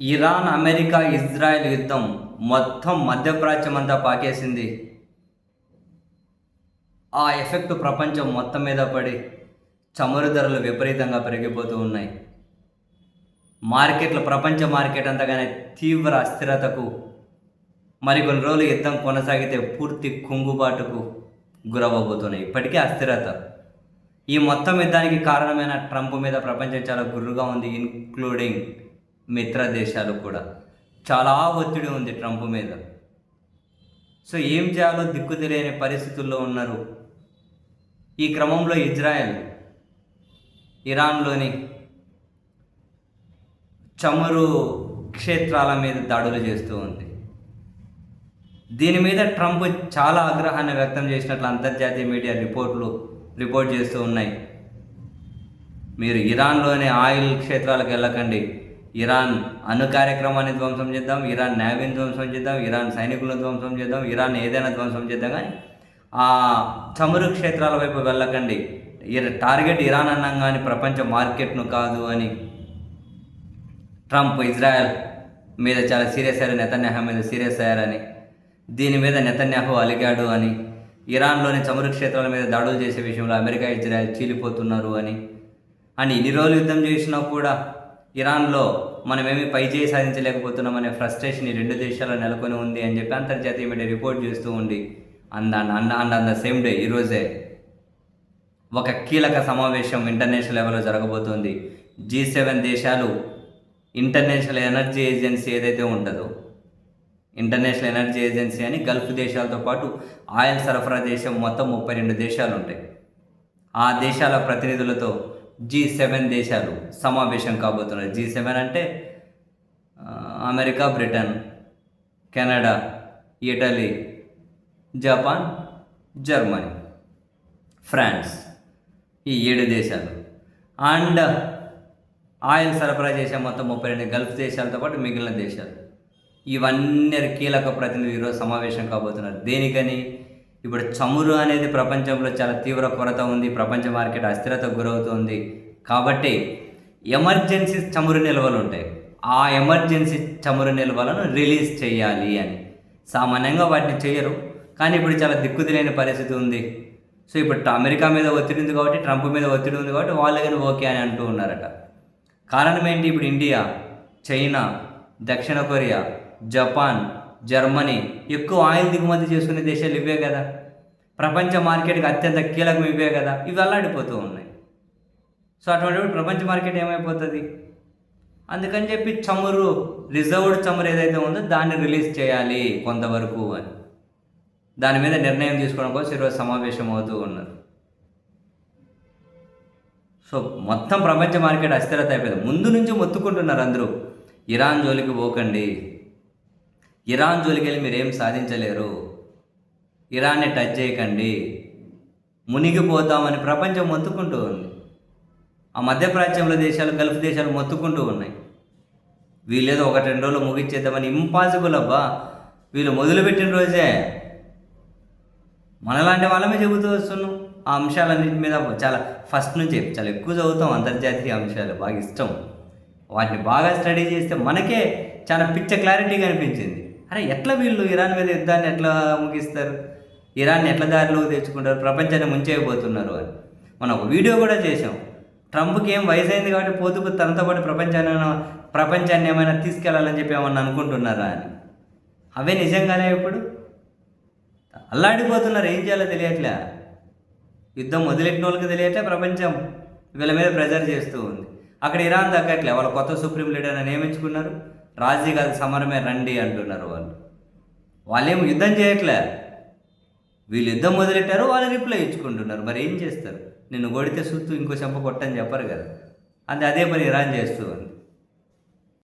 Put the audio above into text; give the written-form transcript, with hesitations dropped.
Iran, America, Israel యుద్ధం మొత్తం మధ్యప్రాచ్యం అంతా పాకేసింది. ఆ ఎఫెక్ట్ ప్రపంచం మొత్తం మీద పడి చమురు ధరలు విపరీతంగా పెరిగిపోతూ ఉన్నాయి. ప్రపంచ మార్కెట్ అంతగానే తీవ్ర అస్థిరతకు, మరికొన్ని రోజులు యుద్ధం కొనసాగితే పూర్తి కుంగుబాటుకు గురవబోతున్నాయి. ఇప్పటికే అస్థిరత. ఈ మొత్తం యుద్ధానికి కారణమైన ట్రంప్ మీద ప్రపంచం చాలా గుర్రుగా ఉంది, ఇన్క్లూడింగ్ మిత్ర దేశాలు కూడా. చాలా ఒత్తిడి ఉంది ట్రంప్ మీద. సో ఏం చేయాలో దిక్కు తెలియని పరిస్థితుల్లో ఉన్నారు. ఈ క్రమంలో ఇజ్రాయెల్ ఇరాన్లోని చమురు క్షేత్రాల మీద దాడులు చేస్తూ ఉంది. దీని మీద ట్రంప్ చాలా ఆగ్రహాన్ని వ్యక్తం చేసినట్లు అంతర్జాతీయ మీడియా రిపోర్ట్ చేస్తూ ఉన్నాయి. మీరు ఇరాన్లోని ఆయిల్ క్షేత్రాలకు వెళ్ళకండి, ఇరాన్ అణు కార్యక్రమాన్ని ధ్వంసం చేద్దాం, ఇరాన్ నేవీని ధ్వంసం చేద్దాం, ఇరాన్ సైనికులను ధ్వంసం చేద్దాం, ఇరాన్ ఏదైనా ధ్వంసం చేద్దాం, కానీ ఆ చమురు క్షేత్రాల వైపు వెళ్ళకండి. టార్గెట్ ఇరాన్ అన్నాం కానీ ప్రపంచ మార్కెట్ను కాదు అని ట్రంప్ ఇజ్రాయెల్ మీద చాలా సీరియస్ అయ్యారు, నెతన్యాహు మీద సీరియస్ అయ్యారని, దీని మీద నెతన్యాహు అలిగాడు అని, ఇరాన్లోని చమురు క్షేత్రాల మీద దాడులు చేసే విషయంలో అమెరికా, ఇజ్రాయెల్ చీలిపోతున్నారు అని ఇన్ని రోజులు యుద్ధం చేసినా కూడా ఇరాన్లో మనమేమి పైచేయి సాధించలేకపోతున్నామనే ఫ్రస్ట్రేషన్ ఈ రెండు దేశాల్లో నెలకొని ఉంది అని చెప్పి అంతర్జాతీయ మీడియా రిపోర్ట్ చేస్తూ ఉంది. అండ్ సేమ్ డే ఈరోజే ఒక కీలక సమావేశం ఇంటర్నేషనల్ లెవెల్లో జరగబోతోంది. G7 దేశాలు ఇంటర్నేషనల్ ఎనర్జీ ఏజెన్సీ ఏదైతే ఉంటుందో, ఇంటర్నేషనల్ ఎనర్జీ ఏజెన్సీ అని గల్ఫ్ దేశాలతో పాటు ఆయిల్ సరఫరా దేశం మొత్తం 32 దేశాలు ఉంటాయి. ఆ దేశాల ప్రతినిధులతో G7 దేశాలు సమావేశం కాబోతున్నారు. G7 అంటే America, Britain, Canada, Italy, Japan, Germany, France, ఈ 7 దేశాలు. అండ్ ఆయిల్ సరఫరా చేసే మొత్తం 32 గల్ఫ్ దేశాలతో పాటు మిగిలిన దేశాలు. ఇవన్నీ కీలక ప్రతినిధులు ఈరోజు సమావేశం కాబోతున్నారు. దేనికని? ఇప్పుడు చమురు అనేది ప్రపంచంలో చాలా తీవ్ర కొరత ఉంది, ప్రపంచ మార్కెట్ అస్థిరతకు గురవుతుంది. కాబట్టి ఎమర్జెన్సీ చమురు నిల్వలు ఉంటాయి, ఆ ఎమర్జెన్సీ చమురు నిల్వలను రిలీజ్ చేయాలి అని. సామాన్యంగా వాటిని చేయరు, కానీ ఇప్పుడు చాలా దిక్కుదిలేని పరిస్థితి ఉంది. సో ఇప్పుడు అమెరికా మీద ఒత్తిడి ఉంది కాబట్టి, ట్రంప్ మీద ఒత్తిడి ఉంది కాబట్టి వాళ్ళు కానీ ఓకే అని అంటూ ఉన్నారట. కారణం ఏంటి? ఇప్పుడు ఇండియా, చైనా, దక్షిణ కొరియా, జపాన్, జర్మనీ ఎక్కువ ఆయిల్ దిగుమతి చేసుకునే దేశాలు ఇవే కదా. ప్రపంచ మార్కెట్కి అత్యంత కీలకం ఇవే కదా. ఇవి అల్లాడిపోతూ ఉన్నాయి. సో అటువంటి ప్రపంచ మార్కెట్ ఏమైపోతుంది? అందుకని చెప్పి రిజర్వ్డ్ చమురు ఏదైతే ఉందో దాన్ని రిలీజ్ చేయాలి కొంతవరకు అని, దాని మీద నిర్ణయం తీసుకోవడం కోసం ఈరోజు సమావేశం అవుతూ ఉన్నారు. సో మొత్తం ప్రపంచ మార్కెట్ అస్థిరత అయిపోయింది. ముందు నుంచి మొత్తుకుంటున్నారు అందరూ, ఇరాన్ జోలికి పోకండి, ఇరాన్ జోలికి వెళ్ళి మీరేం సాధించలేరు, ఇరాన్ని టచ్ చేయకండి, మునిగిపోతామని ప్రపంచం మొత్తుకుంటూ ఉంది. ఆ మధ్యప్రాచ్యంలో దేశాలు, గల్ఫ్ దేశాలు మొత్తుకుంటూ ఉన్నాయి. వీళ్ళేదో 1-2 రోజులు ముగిచ్చేద్దామని. ఇంపాసిబుల్ అబ్బా. వీళ్ళు మొదలుపెట్టిన రోజే మనలాంటి వాళ్ళమే చెబుతూ వస్తున్నాం. ఆ అంశాలన్నింటి మీద చాలా ఫస్ట్ నుంచి చాలా ఎక్కువ చదువుతాం. అంతర్జాతీయ అంశాలు బాగా ఇష్టం. వాటిని బాగా స్టడీ చేస్తే మనకే చాలా క్లారిటీగా అనిపించింది. అరే ఎట్లా వీళ్ళు ఇరాన్ మీద యుద్ధాన్ని ఎట్లా ముగిస్తారు, ఇరాన్ని ఎట్లా దారిలోకి తెచ్చుకుంటారు, ప్రపంచాన్ని ముంచేయబోతున్నారు అని. మనం ఒక వీడియో కూడా చేసాం. ట్రంప్కి ఏం వయసు అయింది కాబట్టి పోతూ తనతో పాటు ప్రపంచాన్ని ఏమైనా తీసుకెళ్లాలని చెప్పి ఏమన్నా అనుకుంటున్నారా అని. అవే నిజంగానే ఇప్పుడు అల్లాడిపోతున్నారు. ఏం చేయాలో తెలియట్లే, యుద్ధం మొదలెట్టిన వాళ్ళకి తెలియట్లే, ప్రపంచం వీళ్ళ మీద ప్రెజర్ చేస్తూ ఉంది. అక్కడ ఇరాన్ తగ్గట్లే, వాళ్ళ కొత్త సుప్రీం లీడర్ని నియమించుకున్నారు. రాజీ కాదు సమరమే రండి అంటున్నారు. వాళ్ళేమో యుద్ధం చేయట్లే, వీళ్ళు యుద్ధం మొదలెట్టారు, వాళ్ళు రిప్లై ఇచ్చుకుంటున్నారు. మరి ఏం చేస్తారు? నిన్ను కొడితే సుత్తు ఇంకో చెంప కొట్టని చెప్పరు కదా. అదే పని ఇరాన్ చేస్తూ ఉంది.